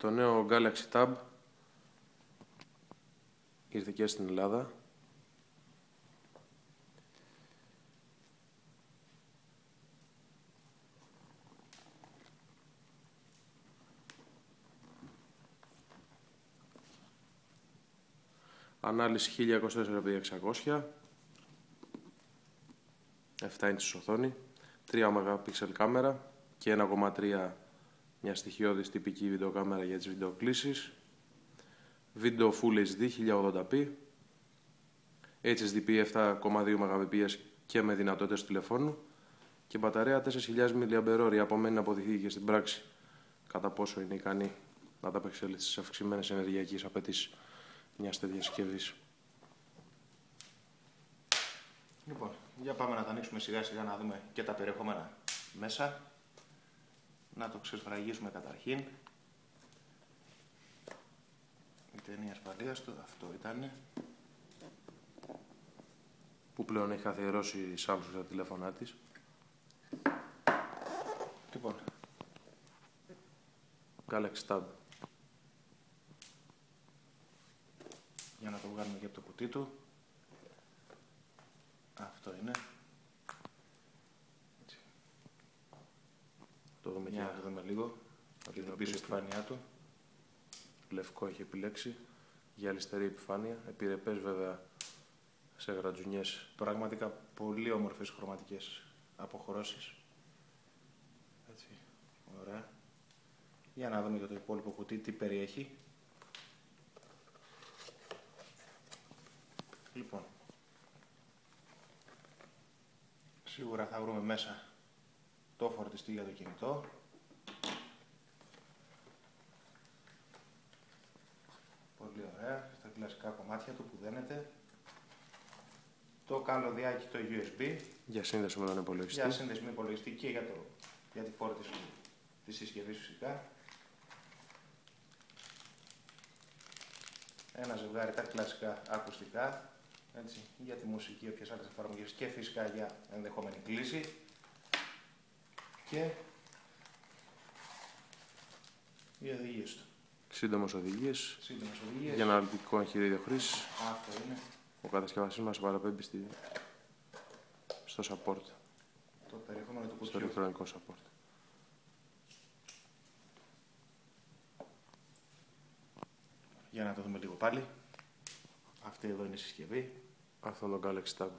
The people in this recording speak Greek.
Το νέο Galaxy Tab ήρθε και στην Ελλάδα. Ανάλυση 1024x600, 7 inches οθόνη, 3 MP κάμερα και 1,3 μια στοιχειώδης τυπική βιντεοκάμερα για τις βιντεοκλήσεις, βίντεο Full HD 1080p, HDP 7,2 Mbps και με δυνατότητες του τηλεφώνου και μπαταρία 4.000 mAh. Απομένει να αποδειχθεί και στην πράξη κατά πόσο είναι ικανή να ανταπεξέλθει στις αυξημένες ενεργειακές απαιτήσεις μιας τέτοιας συσκευής. Λοιπόν, για πάμε να τα ανοίξουμε σιγά σιγά να δούμε και τα περιεχόμενα μέσα. Να το ξεσφραγίσουμε καταρχήν. Η ταινία ασφαλείας του, αυτό ήτανε. Που πλέον έχει καθιερώσει η Samsung στα τηλέφωνά της. Λοιπόν, Galaxy Tab. Για να το βγάλουμε και από το κουτί του. Αυτό είναι. Έτσι. Το δούμε Για να το δούμε λίγο. Από την πίσω επιφάνειά του. Λευκό έχει επιλέξει για αριστερή επιφάνεια. Επιρρεπές βέβαια σε γρατζουνιές. Πραγματικά πολύ όμορφες χρωματικές αποχρώσεις. Έτσι. Ωραία. Για να δούμε για το υπόλοιπο κουτί τι περιέχει. Λοιπόν, σίγουρα θα βρούμε μέσα το φορτιστή για το κινητό. Πολύ ωραία, στα κλασικά κομμάτια του που δένεται. Το καλωδιάκι το USB. Για σύνδεση με τον υπολογιστή. Για σύνδεση με υπολογιστή και για τη φόρτιση της συσκευής φυσικά. Ένα ζευγάρι τα κλασικά ακουστικά. Έτσι, για τη μουσική, όποιες άλλες εφαρμογές και φυσικά για ενδεχόμενη κλήση. Και οι οδηγίες του. Σύντομες οδηγίες. Σύντομες οδηγίες. Για αναλυτικό εγχειρίδιο χρήσης. Αυτό είναι. Ο κατασκευαστής μας παραπέμπει στο support. Το περιεχόμενο του Στο κουτιού. ηλεκτρονικό support. Για να το δούμε λίγο πάλι. Αυτή εδώ είναι η συσκευή. Αυτό είναι το Galaxy Tab.